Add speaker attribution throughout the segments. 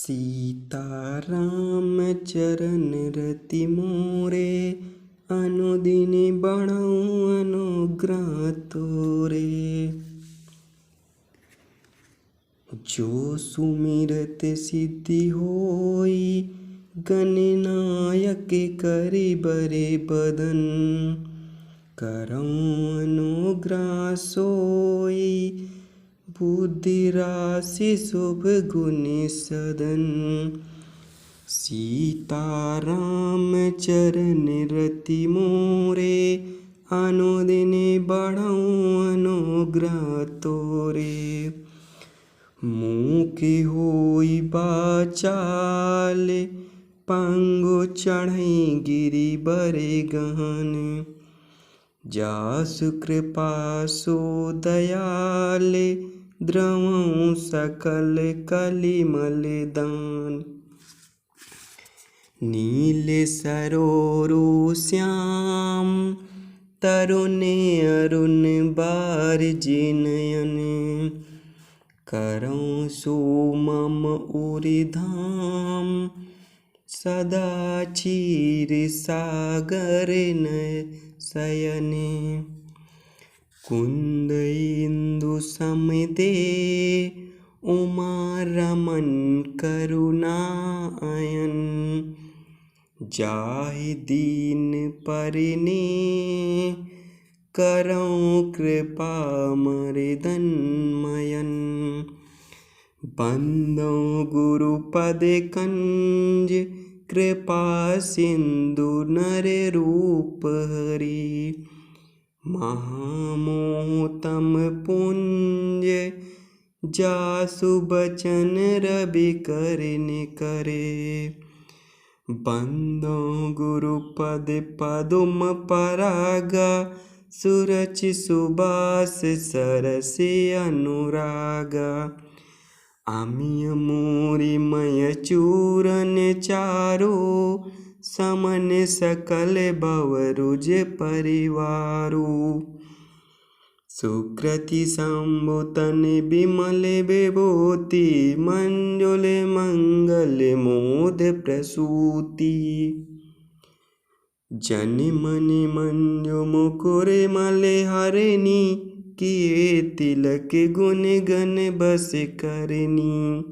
Speaker 1: सीताराम चरण रति मोरे, अनुदिन बढ़ऊ अनुग्रह तोरे। जो सुमिरत सिद्धि होई, गणनायक करि बरे बदन। करऊँ अनुग्रह सोई, बुद्धि राशि शुभ गुण सदन। सीताराम चरण रति मोरे, अनुदिन बढ़ऊ अनुग्रह तोरे। मूक होई बाचाल, पंगु चढ़ई गिरि बरे गहन। जासु कृपा सो दयाल, द्रवऊँ सकल कलिमल दान। नील सरोरु श्याम, तरुण अरुण बारजी नयन। करऊँ सुमम उरि धाम, सदा क्षीर सागर शयन। कुंद इंदु समिते, उमा रमन करुणायन। जाहि दीन परिने, करऊँ कृपा मर्दन मयन। बंदौ गुरुपद कंज, कृपा सिंधु नर रूप हरि। महामोहतम पुंज, जासु बचन रवि करनि करे। बंदौ गुरुपद पदुम परागा, सुरचि सुबास सरसि अनुरागा। अमिय मूरि मय चूरन चारो, समन सकल भवरुज परिवारो। सुकृति संबुतन बिमल विभूति, मंजुल मंगल मोद प्रसूति। जन मन मंजु मुकुर मल हरनी, किए तिलक गुण गण बस करनी।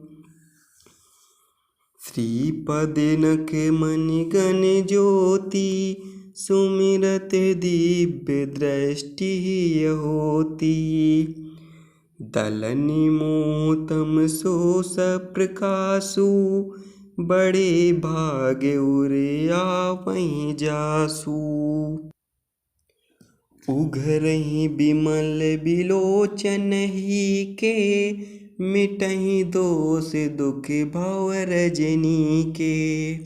Speaker 1: श्रीपद नख मणि गण ज्योति, सुमिरत दिव्य दृष्टि होती। दलनि मोतम सोस प्रकाशु, बड़े भाग उर आवहीं जासु। उघरहि बिमल बिलोचन ही के, मिटहि दोष दुख भव रजनी के।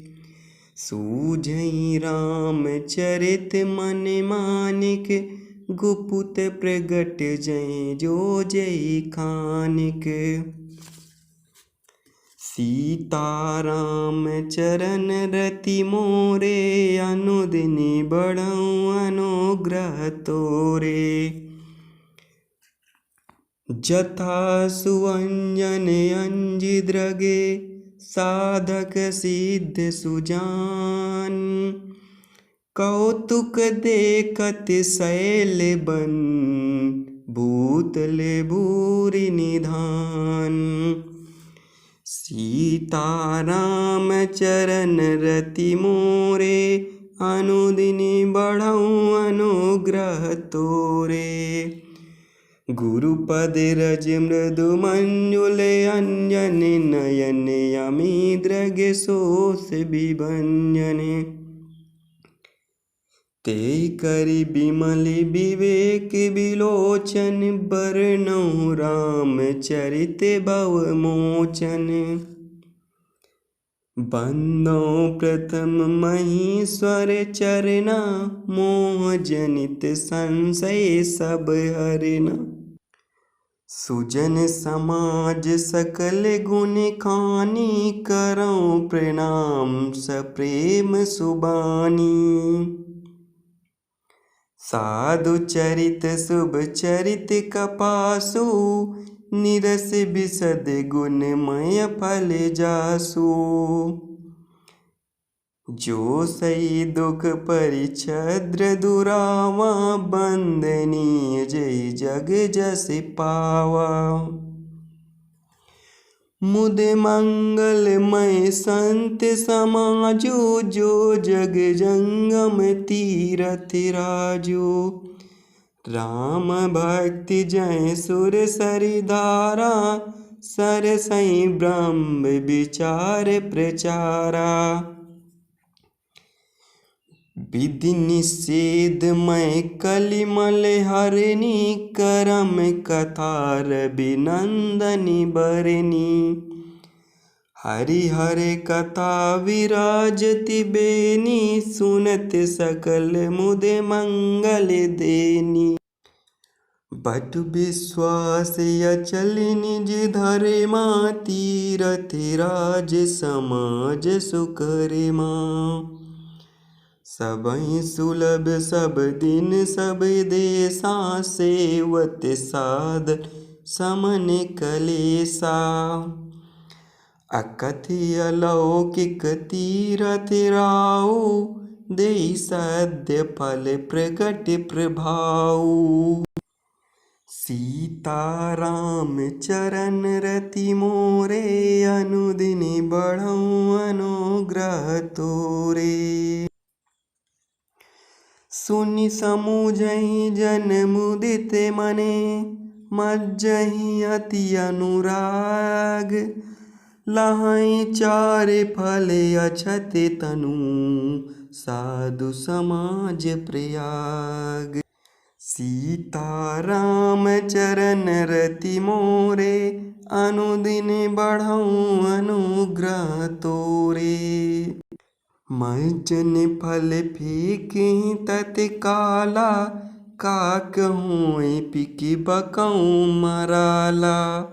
Speaker 1: सूझहि रामचरित मन मानिक, गुपुत प्रगट जय जो जय खानिक। सीताराम चरण रति मोरे, अनुदिन बढ़ऊ अनुग्रह तोरे। जथा सुअंजन अंजि द्रगे, साधक सिद्ध सुजान। कौतुक देखत शैल बन, भूतल भूरि निधान। सीताराम चरण रति मोरे, अनुदिन बढ़ऊ अनुग्रह तोरे। गुरुपद रज मृदु मंजुल अंजन, नयन अमी दृग सोस विभंजन। तेहि करि बिमल विवेक विलोचन, बरनउँ रामचरित भव मोचन। बंदौ प्रथम महीश्वर चरना, मोह जनित संशय सब हरना। सुजन समाज सकल गुण खानी, करऊँ प्रणाम सप्रेम सुबानी। साधु चरित शुभ चरित कपासु, निरस बिसद गुणमय फल जासु। जो सई दुख परिच्छद्र दुरावा, बंदनीय जय जग जस पावा। मुद मंगलमय संत समाजो, जो जग जंगम तीरथ राजो। राम भक्ति जय सुर सरिधारा, सरसई ब्रह्म विचार प्रचारा। विधि निषेध मय कलिमल हरनी, करम कथा रविनंदनी बरनी। हरिहर कथा विराजति बेनी, सुनत सकल मुदे मंगल देनी। बट विश्वास अचल निज धर्मा, तीरथ राज समाज सुकर्मा। सबहि सुलभ सब दिन सब देशा, सेवत साधन समन कलेसा। अकथ्य अलौकिक तीरथ राउ, देहि सद्य फल प्रकट प्रभाऊ। सीताराम चरण रति मोरे, अनुदिन बढ़ऊ अनुग्रह तोरे। सुनि समुझहि जन मुदित मने, मज्जहि अति अनुराग। लहई चार फल अछत तनु, साधु समाज प्रयाग। सीताराम चरण रति मोरे, अनुदिन बढ़ऊ अनुग्रह तोरे। मज्जन फल फेंकहि तत्काला, का कहूँ पिकी बकऊँ मराला।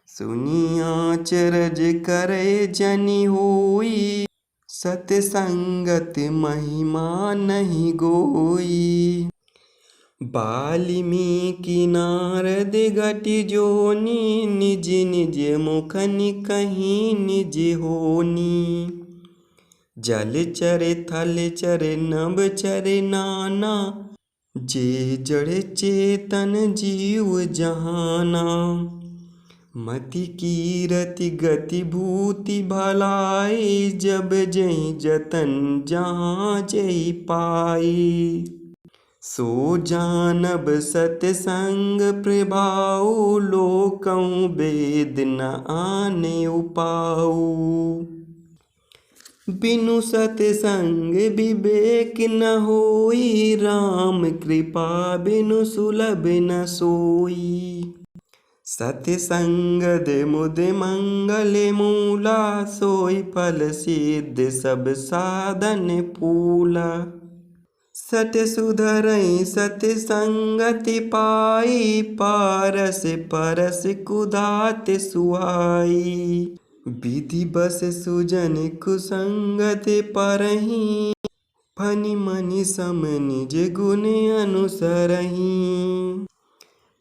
Speaker 1: सुनि अचरज करे जनि होई, सतसंगत महिमा नहीं गोई। वाल्मीकि नारद घटी जोनी, निज निज मुखनि कहीं निज होनी। जलचर थलचर नभचर नाना, जे जड़ चेतन जीव जहाना। मति कीरति गति भूति भलाई, जब जहि जतन जहाँ जहि पाई। सो जानब सतसंग प्रभाऊ, लोकऊँ वेद न आने उपाऊ। बिनु सतसंग विवेक न होई, राम कृपा बिनु सुलभ न सोई। सतसंगद मुद मंगल मूला, सोई फल सिद्ध सब साधन फूला। सत सुधरई सतसंगति पाई, पारस परस कुदात सुहाई। विधि बस सुजन कुसंगत परहीं, फनि मनि सम निज गुण अनुसरहीं।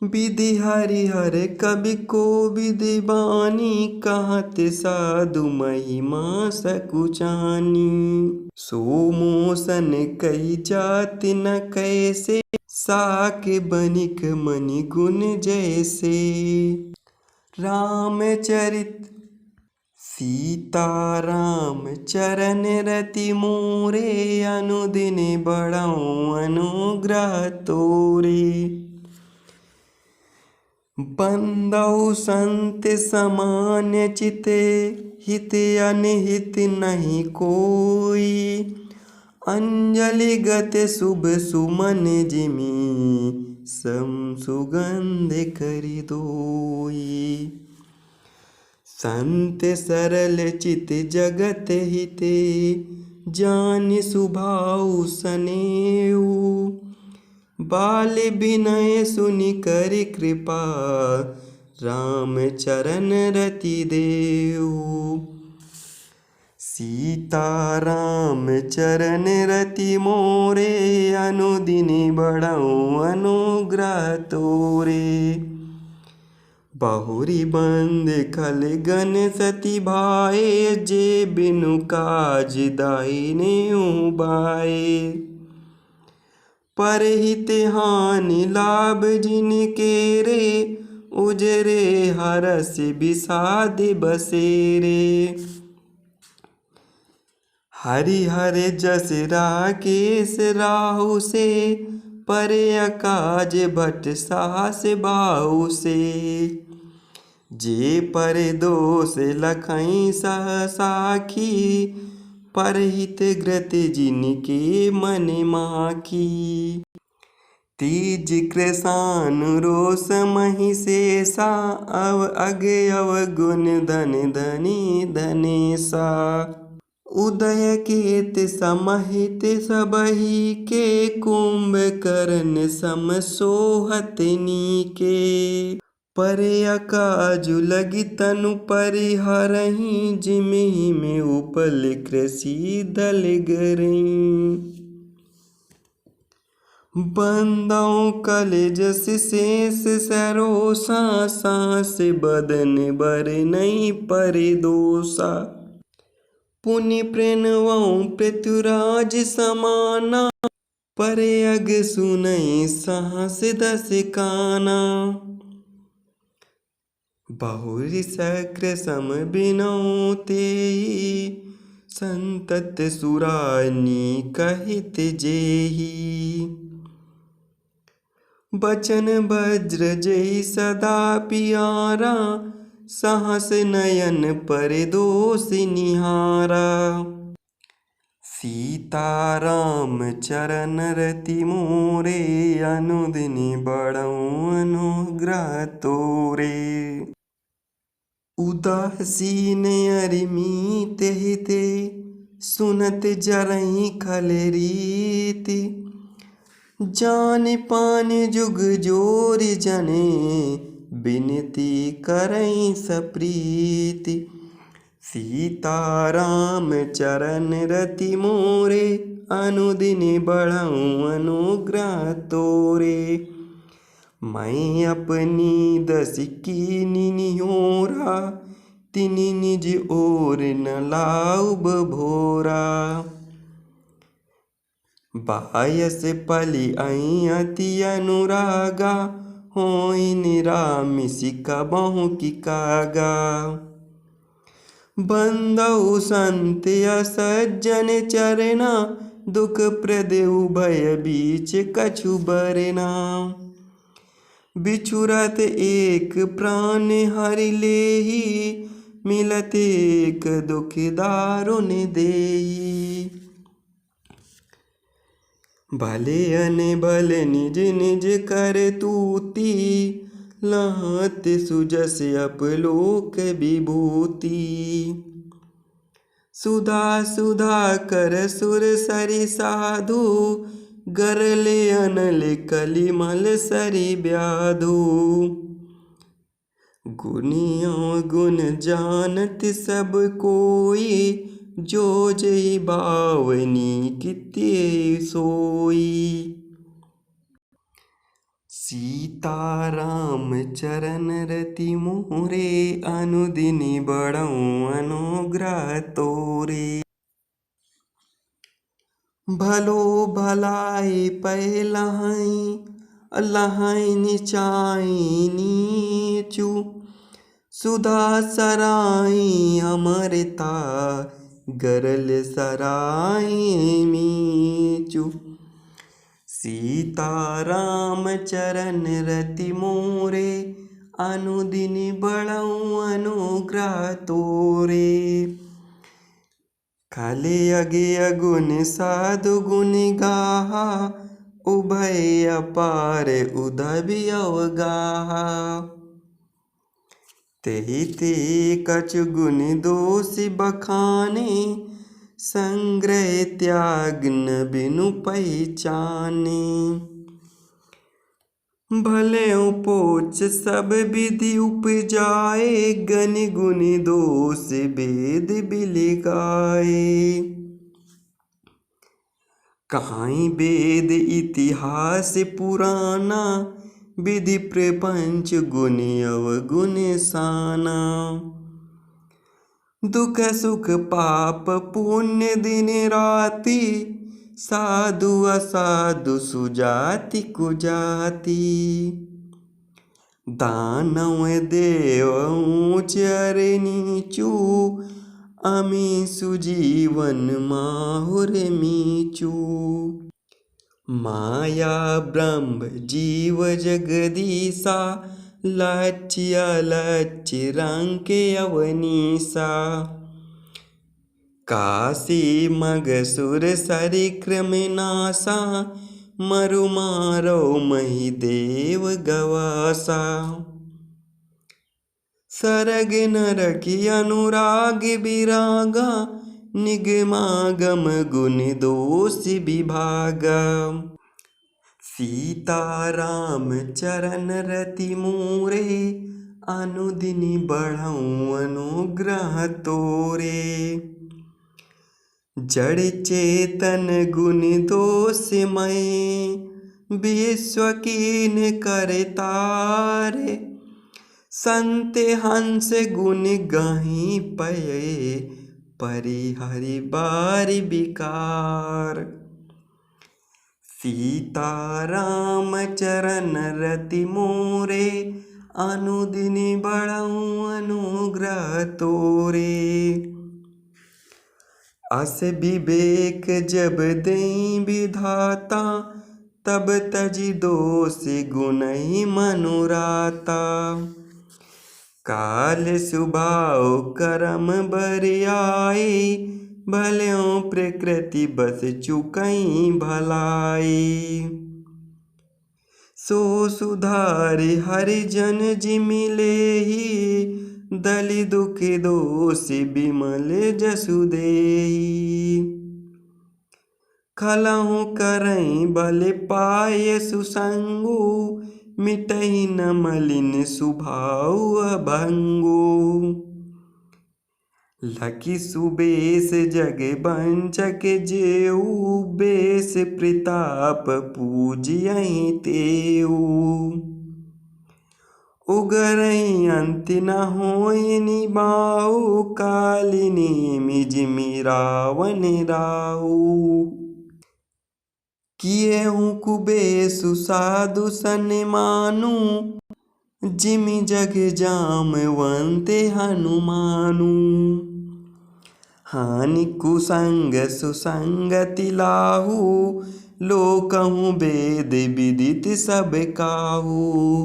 Speaker 1: विधि हरिहर कवि कोविद बानी, कहत साधु महिमा सकुचानी। सो मोसन कई जाति न कैसे, साके बनिक मनि गुण जैसे। रामचरित सीताराम चरण रति मोरे, अनुदिन बढ़ऊ अनुग्रह तोरे। बंदौ संत सामान्य चिते, हित अनहित नहीं कोई। अंजलि गत शुभ सुमन जिमि, सम सुगंध करि दोई। संत सरल चित जगत हिते, जानि सुभाउ सनेऊ। बाल विनय सुनि कर कृपा, राम चरण रति देऊ। सीताराम चरण रति मोरे, अनुदिन बढ़ऊ अनुग्रह तोरे। बहुरी बंद खल गन सती भाए, जे बिनु काज दाहिने उबाए। परहित हानि लाभ जिनके रे, उजरे हरस विषाद बसेरे। हरिहर जस राकेश राहु से, परे अकाज भट साहस बाहु से। जे पर दोष लखई सह साखी, परहित ग्रत जिनके मन माखी। तीज कृसान रोष महि शेषा, अव अग अवगुण धन धनी धनेशा। उदय केत समहित सबहि के, कुंभकर्ण सम सोहत नीके। परे अकाजु लगी तनु परिहरहि, जिमिहि में उपल कृषि दल गरई। बंदौ कल जस शेष सरोसा, सास बदन बर नहीं परे दोषा। पुनि प्रणवौ पृथुराज समाना, परे अग सुनई साहस दस काना। बहुरी शक्र सम बिनौ तेहि, संतत सुरानी कहित जेहि। बचन वज्र जय सदा पियारा, साहस नयन पर दोष निहारा। सीताराम चरण रति मोरे, अनुदिन बढऊँ अनुग्रह तोरे। उदासीन अरिमीत हिते, सुनत जरहि खल रीति। जान पान जुग जोर जने, बिनती करई सप्रीति। सीताराम चरण रति मोरे, अनुदिन बढ़ऊँ अनुग्रह तोरे। मैं अपनी दस कीनि निहोरा, तिनि निज ओर न लाउब भोरा। बायस पलि अई अति अनुरागा, होई निरामिष कबहु की कागा। बंदौ संत असज्जन चरना, दुख प्रद उभय बीच कछु बरना। बिछुरत एक प्राण हरि लेहि, मिलत एक दुख दारुण देहि। भले अनबल निज निज कर तूति, लहत सुजस अपलोक विभूति। सुधा सुधा कर सुर सरि साधु, गरले अनल कलिमल सरि व्याधु। गुनियों गुण जानत सब कोई, जो जय बावनी कित्ते सोई। सीताराम चरण रति मोरे, अनुदिन बढ़ऊँ अनुग्रह तोरे। भलो भलाई पै लहई, लहई नीचाई नीचु। सुधा सराई अमरता, गरल सराई मीचु। सीताराम चरण रति मोरे, अनुदिन बढ़ऊँ अनुग्रह तोरे। खले अगे अगुन साधु गुण गाहा, उभय अपार उदभि अवगाहा। तेहि ते कछु गुण दोष बखाने, संग्रह त्याग न बिनु पहिचाने। भले पोच सब विधि उपजाए, गन गुण दोष भेद बिलिगाए। कहाई वेद इतिहास पुराना, विधि प्रपंच गुण अवगुण साना। दुख सुख पाप पुण्य दिन राति, साधु असाधु सुजाति कुजाति। दानव देव ऊंच अरे नीचू, अमीसु जीवन माहुर मीचू। माया ब्रह्म जीव जगदीसा, लक्ष्य लक्ष्य रंग अवनीसा। काशी मगसुर सरिक्रम नासा, मरु मारो मही देव गवासा। सरग नरकी अनुराग विरागा, निगमागम गुण दोष विभागा। सीताराम चरण रति मोरे, अनुदिन बढ़ऊं अनुग्रह तोरे। जड़ चेतन गुण दोषमय, विश्व कीन करतारे। संत हंस गुण गाही पये, परिहरि बार विकार। सीताराम चरण रति मोरे, अनुदिन बढ़ऊं अनुग्रह तोरे। अस विवेक जब देई विधाता, तब तजि दोष गुणहि मनुराता। काल स्वभाव कर्म बरियाए, भल्यों प्रकृति बस चुकई भलाई। सो सुधारि हरिजन जिमि लेहि, दलि दुख दोष बिमल जसु देहि। खलहु करई बल पाय सुसंगु, मिटहि न मलिन स्वभाव अभंगु। लखि सुबेश जग बंचक जेऊ, बेश प्रताप पूजियहि तेऊ। उगरहि अंत न होय निबाऊ, कालिनी मिजिमि रावण राऊ। किएहु कुबेशु साधु सन्मानु, जिमि जग जामवंते हनुमानु। हानि कुसंग सुसंगति लाहू, लोकहु वेद विदित सब काहू।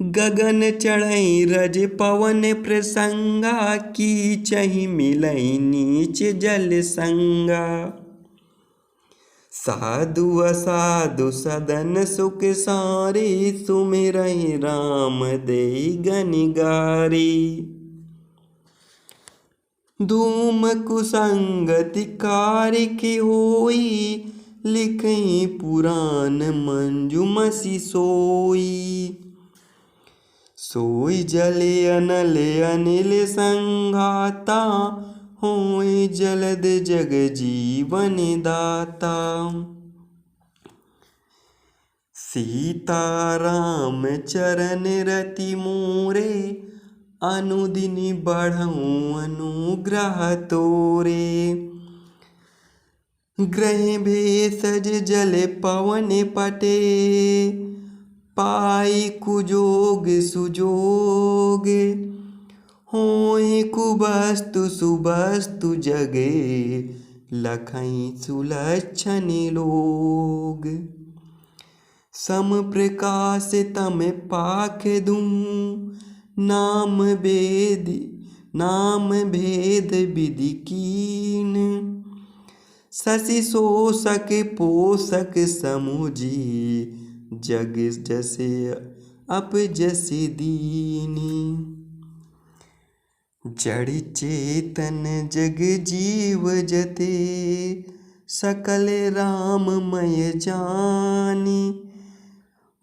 Speaker 1: गगन चढ़ई रज पवन प्रसंगा, कीचहि मिलई नीच जल संगा। साधु असाधु सदन सुख सारी, सुमिरहि राम देई गनिगारी। धूम कुसंगति कारिखि होई, लिखई पुराण मंजुमसि सोई। सोई जले अनल अनिल संघाता, होय जलद जग जीवन दाता। सीताराम चरण रति मोरे, अनुदिन बढ़ऊं अनुग्रह तोरे। ग्रह भेषज जल पवन पटे, पाई कुजोग सुजोग। होय कुवस्तु सुवस्तु जगे, लखई सुलक्षण लोग। सम प्रकाश तम पाख दूं, नाम भेद विधि कीन। शशि शोषक पोषक समुझी, जग जसे अप जस दीनी। जड़ चेतन जग जीव जते, सकल राममय जानी।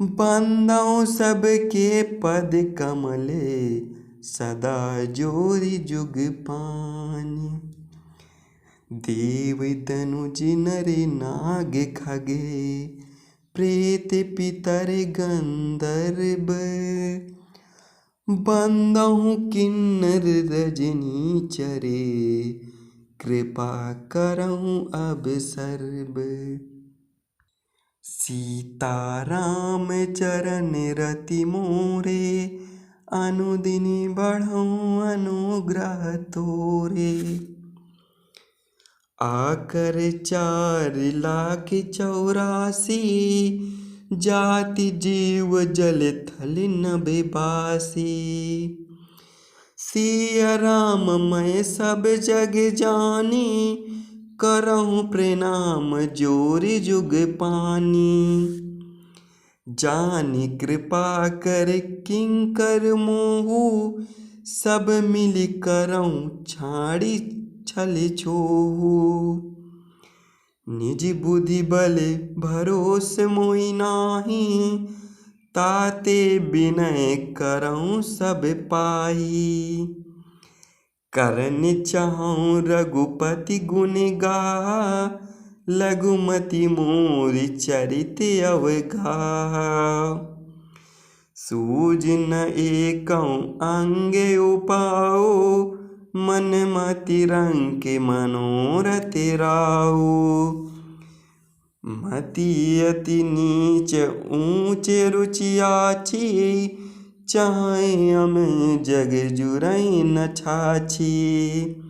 Speaker 1: बंदों सबके पद कमले, सदा जोरि जुग पानी। देव तनुज नर नाग खगे, प्रेत पितर गंधर्व, बंदहु किन्नर रजनी चरे, कृपा करहु अब सर्व। सीताराम चरण रति मोरे, अनुदिन बढ़ऊँ अनुग्रह तोरे। आकर 4,84,000, जाति जीव जल थल नभ बासी। सिया राम मैं सब जग जानी, करहूँ प्रणाम जोरि जुग पानी। जानि कृपा कर किंकर मोहु, सब मिलि करहूँ छाड़ी छल छोहु। निज बुद्धि बल भरोस मोहि नाही, ताते विनय करहूँ सब पाही। करन चाहूँ रघुपति गुण गाहा, लघुमति मोर चरित अवगाहा। सूझ न एकहुँ अंग उपाओ, मन मति रंग मनोरथ राओ। मति अति नीच ऊंच रुचियाची, चाहे हम जग जुरई न छाछी।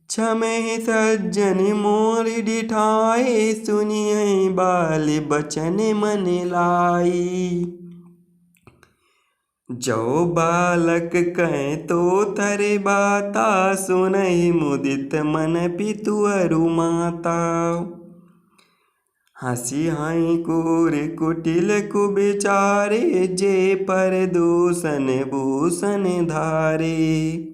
Speaker 1: छमहि सज्जन मोर डिठाए, सुनिए बाल बचन मन लाई। जो बालक कहें तो तरे बाता, सुनहि मुदित मन पितु अरु माता। हंसी हाई कूर कुटिल कुबिचारे, जे पर दूषण भूषण धारे।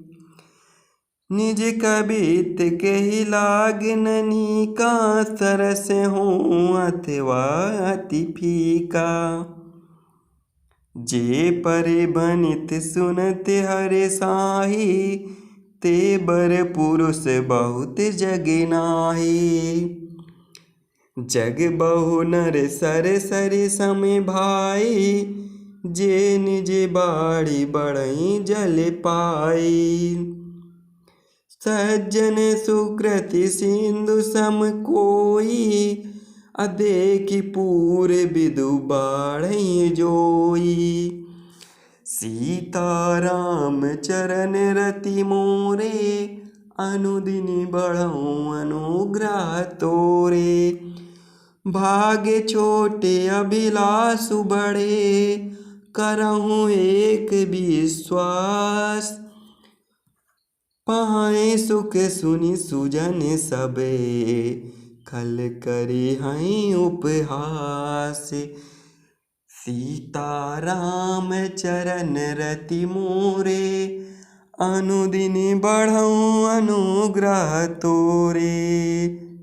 Speaker 1: निज कबित केहि लागननी का, सरस हो अथवा अति फीका। जे परे बनित सुनत हरे साही, ते बर पुरुष बहुत जग नाही। जग बहु नर सर सरि सम भाई, जे निज बाड़ी बढ़ई जल पाई। सज्जन सुकृति सिंधु सम कोई, अदेखि पूर विदु बाढ़ई जोई। सीताराम चरण रति मोरे, अनुदिन बढ़ऊँ अनुग्रह तोरे। भाग्य छोटे अभिलाषु बड़े, करहूँ एक विश्वास। पाए सुख सुनि सुजन सबे, खल करी हई उपहास। सीताराम चरण रति मोरे, अनुदिन बढ़ऊँ अनुग्रह तोरे।